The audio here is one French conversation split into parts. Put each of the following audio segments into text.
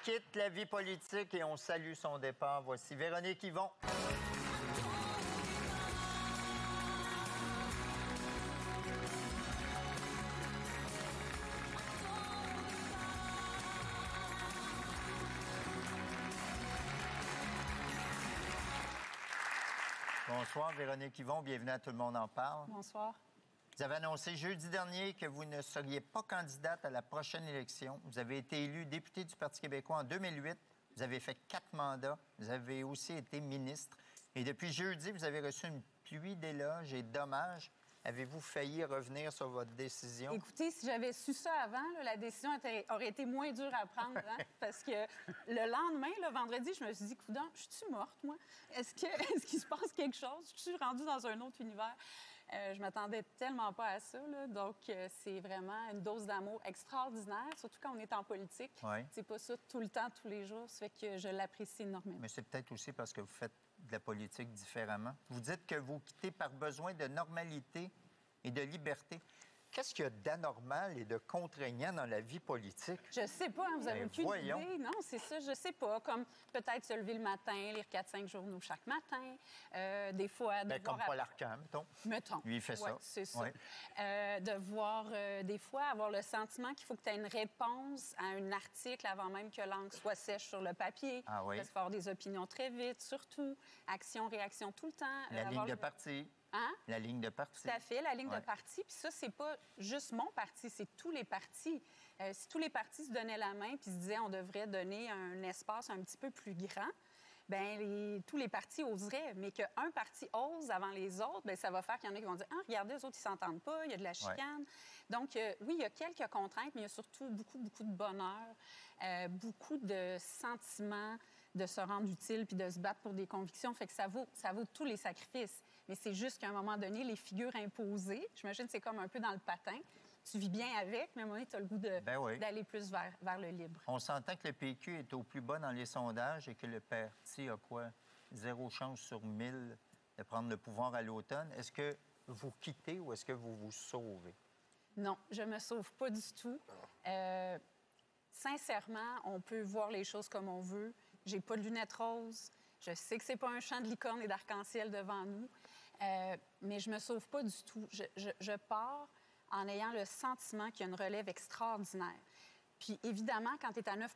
quitte la vie politique et on salue son départ. Voici Véronique Yvon. Bonsoir, Véronique Yvon. Bienvenue à Tout le monde en parle. Bonsoir. Vous avez annoncé jeudi dernier que vous ne seriez pas candidate à la prochaine élection. Vous avez été élue députée du Parti québécois en 2008. Vous avez fait 4 mandats. Vous avez aussi été ministre. Et depuis jeudi, vous avez reçu une pluie d'éloges et d'hommages. Avez-vous failli revenir sur votre décision? Écoutez, si j'avais su ça avant, là, la décision aurait été moins dure à prendre. Hein? Parce que le lendemain, le vendredi, je me suis dit, coudonc, je suis morte, moi? Est-ce qu'il se passe quelque chose? Je suis rendue dans un autre univers. Je m'attendais tellement pas à ça. Là. Donc, c'est vraiment une dose d'amour extraordinaire, surtout quand on est en politique. Oui. C'est pas ça tout le temps, tous les jours. Ça fait que je l'apprécie énormément. Mais c'est peut-être aussi parce que vous faites de la politique différemment. Vous dites que vous quittez par besoin de normalité et de liberté. Qu'est-ce qu'il y a d'anormal et de contraignant dans la vie politique? Je sais pas, hein, vous avez aucune voyons. idée. Non, c'est ça, je sais pas. Comme peut-être se lever le matin, lire 4-5 journaux chaque matin. Des fois... Comme Paul Arcand, mettons. Mettons. Lui, il fait ça. C'est ça. Ouais. De voir, des fois, avoir le sentiment qu'il faut que tu aies une réponse à un article avant même que l'encre soit sèche sur le papier. Ah oui. Parce qu'il faut avoir des opinions très vite, surtout. Action, réaction tout le temps. La ligne de parti. Hein? La ligne de parti. Tout à fait, la ligne Ouais. de parti. Puis ça, c'est pas juste mon parti, c'est tous les partis. Si tous les partis se donnaient la main puis se disaient on devrait donner un espace un petit peu plus grand, bien, tous les partis oseraient. Mais qu'un parti ose avant les autres, bien, ça va faire qu'il y en a qui vont dire « Ah, regardez, les autres, ils s'entendent pas, il y a de la chicane. Ouais. » Donc, oui, il y a quelques contraintes, mais il y a surtout beaucoup, beaucoup de bonheur, beaucoup de sentiments de se rendre utile puis de se battre pour des convictions. Fait que ça vaut tous les sacrifices. Mais c'est juste qu'à un moment donné, les figures imposées, j'imagine que c'est comme un peu dans le patin. Tu vis bien avec, mais à un moment donné, tu as le goût d'aller plus vers le libre. On s'entend que le PQ est au plus bas dans les sondages et que le parti a quoi? 0 chance sur 1000 de prendre le pouvoir à l'automne. Est-ce que vous quittez ou est-ce que vous vous sauvez? Non, je me sauve pas du tout. Sincèrement, on peut voir les choses comme on veut. J'ai pas de lunettes roses. Je sais que c'est pas un champ de licorne et d'arc-en-ciel devant nous. Mais je me sauve pas du tout. Je pars en ayant le sentiment qu'il y a une relève extraordinaire. Puis évidemment, quand tu es à 9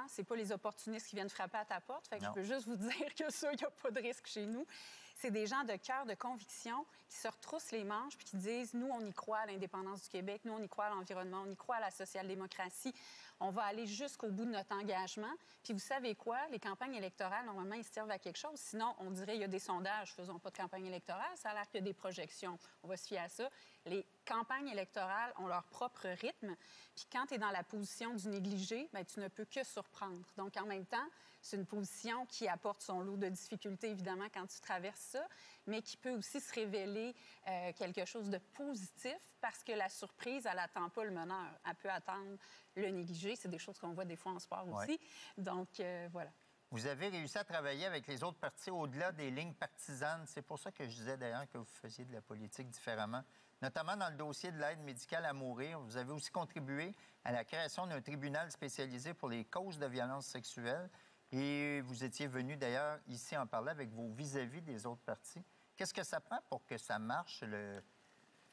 c'est pas les opportunistes qui viennent frapper à ta porte. Fait que je peux juste vous dire que ça, il n'y a pas de risque chez nous. C'est des gens de cœur, de conviction, qui se retroussent les manches puis qui disent, nous, on y croit à l'indépendance du Québec, nous, on y croit à l'environnement, on y croit à la social-démocratie. On va aller jusqu'au bout de notre engagement. Puis vous savez quoi? Les campagnes électorales, normalement, ils servent à quelque chose. Sinon, on dirait, il y a des sondages, faisons pas de campagne électorale. Ça a l'air qu'il y a des projections. On va se fier à ça. Les campagnes électorales ont leur propre rythme. Puis quand tu es dans la position du négligé, bien, tu ne peux que surprendre. Donc, en même temps, c'est une position qui apporte son lot de difficultés, évidemment, quand tu traverses ça, mais qui peut aussi se révéler quelque chose de positif parce que la surprise, elle n'attend pas le meneur. Elle peut attendre le négligé. C'est des choses qu'on voit des fois en sport aussi. Donc, voilà. Vous avez réussi à travailler avec les autres partis au-delà des lignes partisanes. C'est pour ça que je disais d'ailleurs que vous faisiez de la politique différemment. Notamment dans le dossier de l'aide médicale à mourir. Vous avez aussi contribué à la création d'un tribunal spécialisé pour les causes de violences sexuelles. Et vous étiez venu d'ailleurs ici en parler avec vos vis-à-vis des autres partis. Qu'est-ce que ça prend pour que ça marche,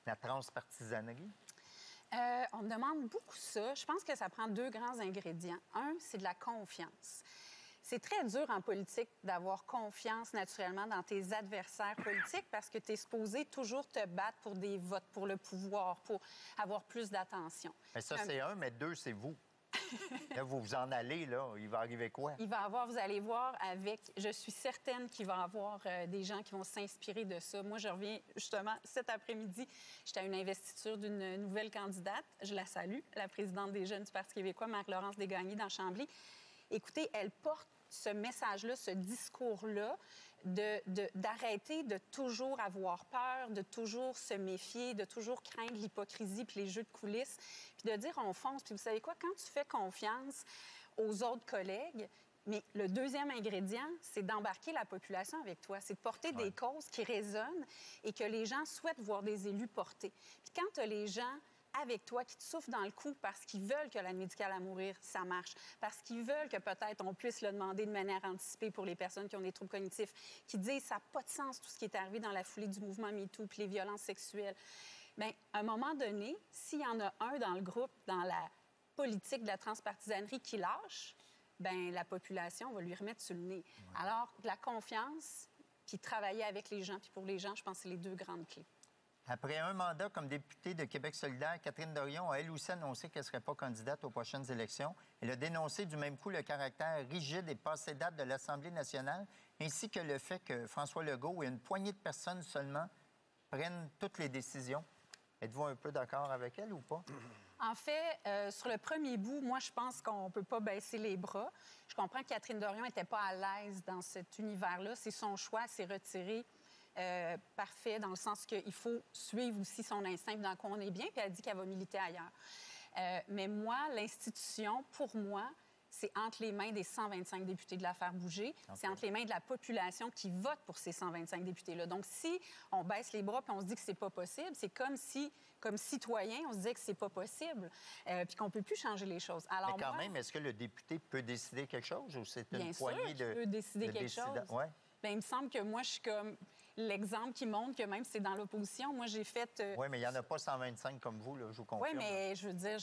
la transpartisanerie? On me demande beaucoup ça. Je pense que ça prend 2 grands ingrédients. Un, c'est de la confiance. C'est très dur en politique d'avoir confiance naturellement dans tes adversaires politiques parce que tu es supposé toujours te battre pour des votes, pour le pouvoir, pour avoir plus d'attention. Mais ça, c'est un, mais 2, c'est vous. Là, vous vous en allez, là. Il va arriver quoi? Il va avoir, vous allez voir, je suis certaine qu'il va y avoir des gens qui vont s'inspirer de ça. Moi, je reviens justement cet après-midi. J'étais à une investiture d'une nouvelle candidate. Je la salue, la présidente des Jeunes du Parti québécois, Marc-Laurence Desgagnés, dans Chambly. Écoutez, elle porte ce message-là, ce discours-là, d'arrêter de toujours avoir peur, de toujours se méfier, de toujours craindre l'hypocrisie puis les jeux de coulisses, puis de dire on fonce. Puis vous savez quoi? Quand tu fais confiance aux autres collègues, mais le deuxième ingrédient, c'est d'embarquer la population avec toi. C'est de porter des causes qui résonnent et que les gens souhaitent voir des élus porter. Puis quand tu as les gens avec toi, qui te soufflent dans le cou parce qu'ils veulent que l'aide médicale à mourir, ça marche, parce qu'ils veulent que peut-être on puisse le demander de manière anticipée pour les personnes qui ont des troubles cognitifs, qui disent ça n'a pas de sens tout ce qui est arrivé dans la foulée du mouvement MeToo puis les violences sexuelles. Bien, à un moment donné, s'il y en a un dans le groupe, dans la politique de la transpartisanerie qui lâche, bien, la population va lui remettre sur le nez. Ouais. Alors, de la confiance, puis travailler avec les gens, puis pour les gens, je pense que c'est les 2 grandes clés. Après un mandat comme députée de Québec solidaire, Catherine Dorion a elle aussi annoncé qu'elle ne serait pas candidate aux prochaines élections. Elle a dénoncé du même coup le caractère rigide et passé date de l'Assemblée nationale, ainsi que le fait que François Legault et une poignée de personnes seulement prennent toutes les décisions. Êtes-vous un peu d'accord avec elle ou pas? En fait, sur le premier bout, moi, je pense qu'on ne peut pas baisser les bras. Je comprends que Catherine Dorion n'était pas à l'aise dans cet univers-là. C'est son choix, c'est retiré. Parfait, dans le sens qu'il faut suivre aussi son instinct dans quoi on est bien, puis elle dit qu'elle va militer ailleurs. Mais moi, l'institution, pour moi, c'est entre les mains des 125 députés de la faire bouger. Okay. C'est entre les mains de la population qui vote pour ces 125 députés-là. Donc, si on baisse les bras puis on se dit que c'est pas possible, c'est comme si, comme citoyen, on se disait que c'est pas possible puis qu'on peut plus changer les choses. Alors, mais quand même, est-ce que le député peut décider quelque chose ou c'est une bien poignée sûr, peut décider quelque chose. Ouais. Bien, il me semble que moi, je suis comme l'exemple qui montre que même si c'est dans l'opposition, moi, j'ai fait... Oui, mais il n'y en a pas 125 comme vous, là, je vous confirme. Oui, mais je veux dire,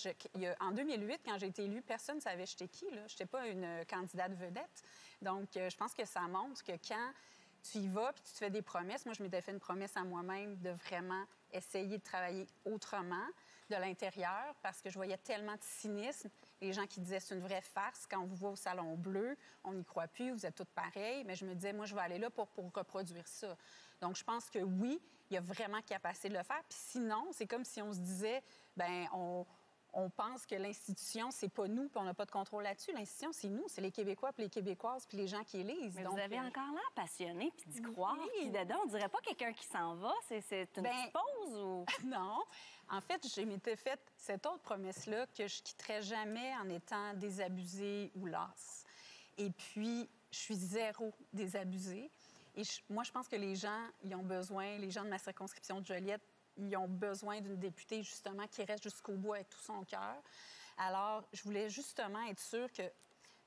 en 2008, quand j'ai été élue, personne ne savait j'étais qui, là. Je n'étais pas une candidate vedette. Donc, je pense que ça montre que quand tu y vas puis tu te fais des promesses, moi, je m'étais fait une promesse à moi-même de vraiment essayer de travailler autrement de l'intérieur parce que je voyais tellement de cynisme. Les gens qui disaient c'est une vraie farce. Quand on vous voit au Salon Bleu, on n'y croit plus, vous êtes toutes pareilles. Mais je me disais, moi, je vais aller là pour reproduire ça. Donc, je pense que oui, il y a vraiment capacité de le faire. Puis sinon, c'est comme si on se disait, bien, on pense que l'institution, c'est pas nous, puis on n'a pas de contrôle là-dessus. L'institution, c'est nous, c'est les Québécois, puis les Québécoises, puis les gens qui élisent. Mais donc, vous avez encore l'air passionné, puis d'y croire. Puis dedans, on dirait pas quelqu'un qui s'en va. C'est une petite pause ou... Non. En fait, je m'étais faite cette autre promesse-là que je quitterais jamais en étant désabusée ou lasse. Et puis, je suis zéro désabusée. Et moi, je pense que les gens, ils ont besoin, les gens de ma circonscription de Joliette, ils ont besoin d'une députée, justement, qui reste jusqu'au bout avec tout son cœur. Alors, je voulais justement être sûre que,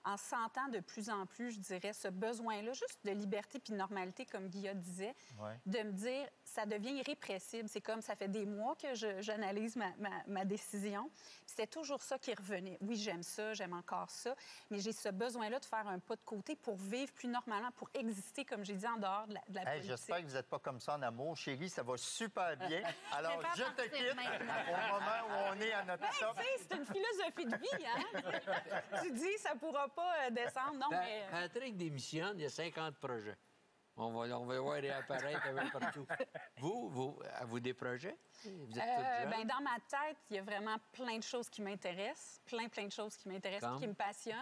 en sentant de plus en plus, je dirais, ce besoin-là, juste de liberté puis de normalité, comme Guillaume disait, de me dire, ça devient irrépressible. C'est comme, ça fait des mois que j'analyse ma décision. C'était toujours ça qui revenait. Oui, j'aime ça, j'aime encore ça, mais j'ai ce besoin-là de faire un pas de côté pour vivre plus normalement, pour exister, comme j'ai dit, en dehors de la politique. J'espère que vous n'êtes pas comme ça en amour. Chérie, ça va super bien. Alors, je te quitte au moment où on est à notre top. C'est une philosophie de vie, hein? Tu dis, ça pourra pas descendre. Non, mais... Patrick démissionne, il y a 50 projets. On va voir réapparaître un peu partout. Vous, avez-vous des projets? Vous êtes bien, dans ma tête, il y a vraiment plein de choses qui m'intéressent. Plein de choses qui m'intéressent et qui me passionnent.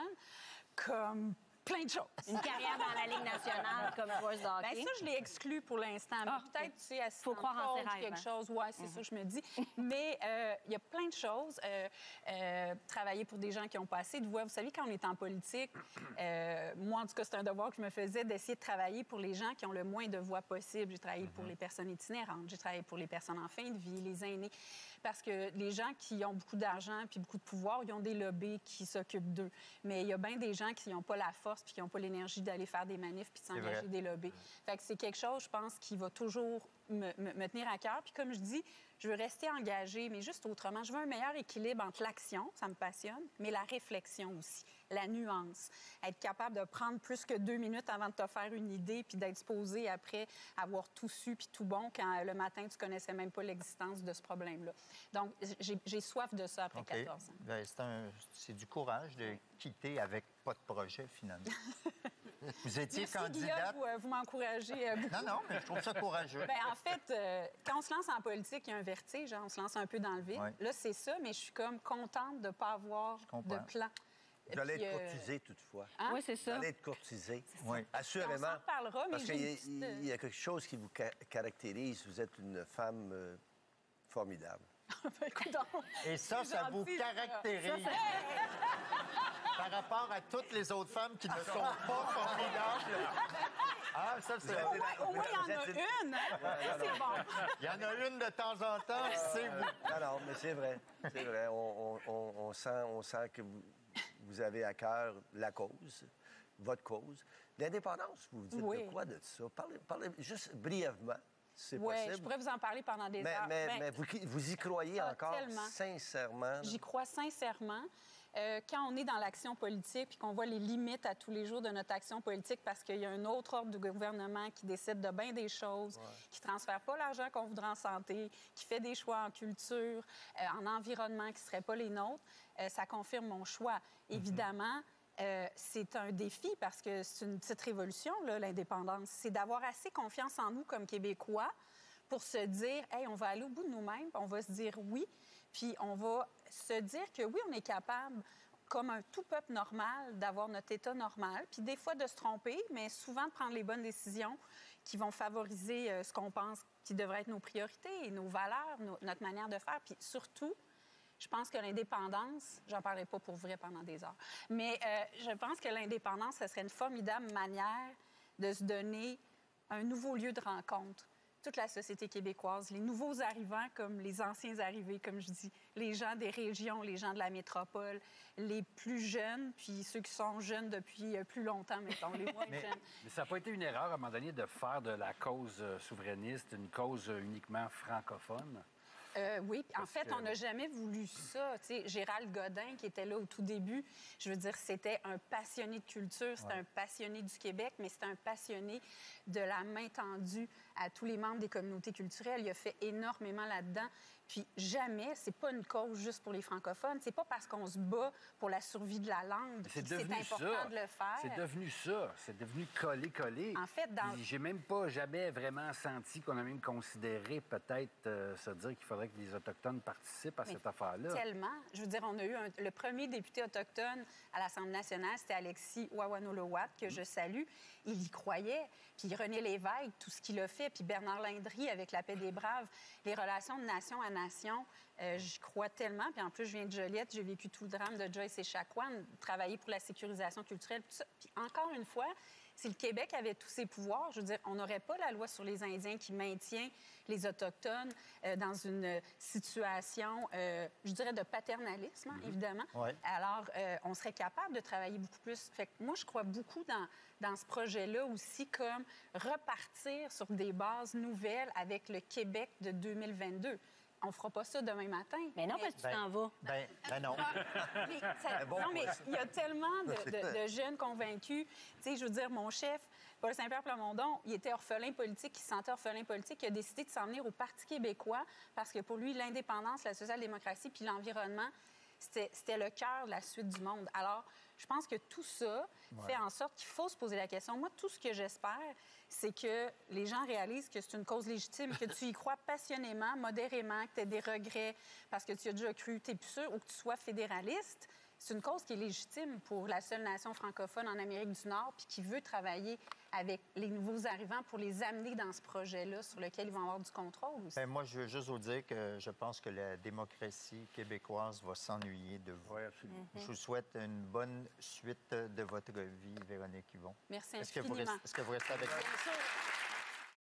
Comme plein de choses. Une carrière dans la Ligue nationale comme joueuse de hockey. Bien, ça, je l'ai exclu pour l'instant. Peut-être, tu sais, assistante faut croire en ses rêves, quelque chose. Oui, c'est ça, je me dis. Mais il y a plein de choses. Travailler pour des gens qui ont pas assez de voix. Vous savez, quand on est en politique, moi, en tout cas, c'est un devoir que je me faisais d'essayer de travailler pour les gens qui ont le moins de voix possible. J'ai travaillé pour les personnes itinérantes. J'ai travaillé pour les personnes en fin de vie, les aînés. Parce que les gens qui ont beaucoup d'argent puis beaucoup de pouvoir, ils ont des lobbies qui s'occupent d'eux. Mais il y a bien des gens qui n'ont pas la force puis qui n'ont pas l'énergie d'aller faire des manifs puis de s'engager des lobbies. Fait que c'est quelque chose, je pense, qui va toujours me tenir à cœur. Puis comme je dis, je veux rester engagée, mais juste autrement. Je veux un meilleur équilibre entre l'action, ça me passionne, mais la réflexion aussi, la nuance. Être capable de prendre plus que 2 minutes avant de te faire une idée puis d'être supposé après avoir tout su puis tout bon quand le matin, tu connaissais même pas l'existence de ce problème-là. Donc, j'ai soif de ça après 14 ans. Bien, c'est du courage de quitter avec pas de projet, finalement. Vous étiez Merci, candidate... Guillaume, vous m'encouragez beaucoup. Non, mais je trouve ça courageux. Bien, en fait, quand on se lance en politique, il y a un vertige, hein, on se lance un peu dans le vide. Là, c'est ça, mais je suis comme contente de ne pas avoir de plan. Vous allez être courtisée, toutefois. Hein? Oui, c'est ça. Vous allez être courtisée. Oui. Assurément. On s'en reparlera, mais parce qu'il y a quelque chose qui vous caractérise. Vous êtes une femme formidable. Ben, et ça vous caractérise. par rapport à toutes les autres femmes qui ne sont pas formidables. Ah, ça, c'est... Au moins, il y en a une. C'est bon. Il y en a une de temps en temps, c'est vous. Non, mais c'est vrai. C'est vrai. On sent que vous avez à cœur la cause, votre cause. L'indépendance, vous dites de quoi de ça? Parlez juste brièvement, si c'est possible. Oui, je pourrais vous en parler pendant des heures. Mais vous y croyez encore sincèrement? J'y crois sincèrement. Quand on est dans l'action politique puis qu'on voit les limites à tous les jours de notre action politique parce qu'il y a un autre ordre de gouvernement qui décide de bien des choses, qui ne transfère pas l'argent qu'on voudrait en santé, qui fait des choix en culture, en environnement qui ne seraient pas les nôtres, ça confirme mon choix. Évidemment, c'est un défi parce que c'est une petite révolution, là, l'indépendance. C'est d'avoir assez confiance en nous comme Québécois pour se dire, hey, on va aller au bout de nous-mêmes, on va se dire oui, puis on va se dire que oui, on est capable, comme un tout peuple normal, d'avoir notre état normal, puis des fois de se tromper, mais souvent de prendre les bonnes décisions qui vont favoriser ce qu'on pense qui devrait être nos priorités, nos valeurs, notre manière de faire, puis surtout, je pense que l'indépendance, j'en parlerai pas pour vrai pendant des heures, mais je pense que l'indépendance, ce serait une formidable manière de se donner un nouveau lieu de rencontre. Toute la société québécoise, les nouveaux arrivants comme les anciens arrivés, comme je dis, les gens des régions, les gens de la métropole, les plus jeunes, puis ceux qui sont jeunes depuis plus longtemps, mettons, les moins jeunes. Mais ça n'a pas été une erreur, à un moment donné, de faire de la cause souverainiste une cause uniquement francophone? Oui, en fait, on n'a jamais voulu ça. Tu sais, Gérald Godin, qui était là au tout début, je veux dire, c'était un passionné de culture, c'était un passionné du Québec, mais c'était un passionné de la main tendue à tous les membres des communautés culturelles. Il a fait énormément là-dedans. Puis jamais, c'est pas une cause juste pour les francophones. C'est pas parce qu'on se bat pour la survie de la langue que c'est important de le faire. C'est devenu ça. C'est devenu coller. En fait, j'ai même pas jamais vraiment senti qu'on a même considéré peut-être se dire qu'il faudrait que les Autochtones participent à cette affaire-là. Tellement. Je veux dire, on a eu le premier député autochtone à l'Assemblée nationale, c'était Alexis Wawanolowat, que je salue. Il y croyait. Puis René Lévesque, tout ce qu'il a fait. Puis Bernard Landry avec la paix des braves. Les relations de nation à nation, j'y crois tellement. Puis en plus, je viens de Joliette, j'ai vécu tout le drame de Joyce Echaquan, travailler pour la sécurisation culturelle, tout ça. Puis encore une fois, si le Québec avait tous ses pouvoirs, je veux dire, on n'aurait pas la loi sur les Indiens qui maintient les Autochtones dans une situation, je dirais, de paternalisme, évidemment. Ouais. Alors, on serait capable de travailler beaucoup plus. Fait que moi, je crois beaucoup dans ce projet-là aussi, comme repartir sur des bases nouvelles avec le Québec de 2022. On fera pas ça demain matin. Mais non, parce que tu t'en vas. Ben non. Non, mais il y a tellement de jeunes convaincus. Tu sais, je veux dire, mon chef, Paul Saint-Pierre Plamondon, il était orphelin politique, il se sentait orphelin politique. Il a décidé de s'en venir au Parti québécois parce que pour lui, l'indépendance, la social-démocratie puis l'environnement, c'était le cœur de la suite du monde. Alors, je pense que tout ça fait en sorte qu'il faut se poser la question. Moi, tout ce que j'espère, c'est que les gens réalisent que c'est une cause légitime, que tu y crois passionnément, modérément, que tu aies des regrets parce que tu as déjà cru, tu n'es plus sûr, ou que tu sois fédéraliste. C'est une cause qui est légitime pour la seule nation francophone en Amérique du Nord puis qui veut travailler avec les nouveaux arrivants pour les amener dans ce projet-là sur lequel ils vont avoir du contrôle aussi. Bien, moi, je veux juste vous dire que je pense que la démocratie québécoise va s'ennuyer de vous. Oui, absolument. Je vous souhaite une bonne suite de votre vie, Véronique Yvon. Merci Est-ce que infiniment. vous restez avec nous? Bien sûr.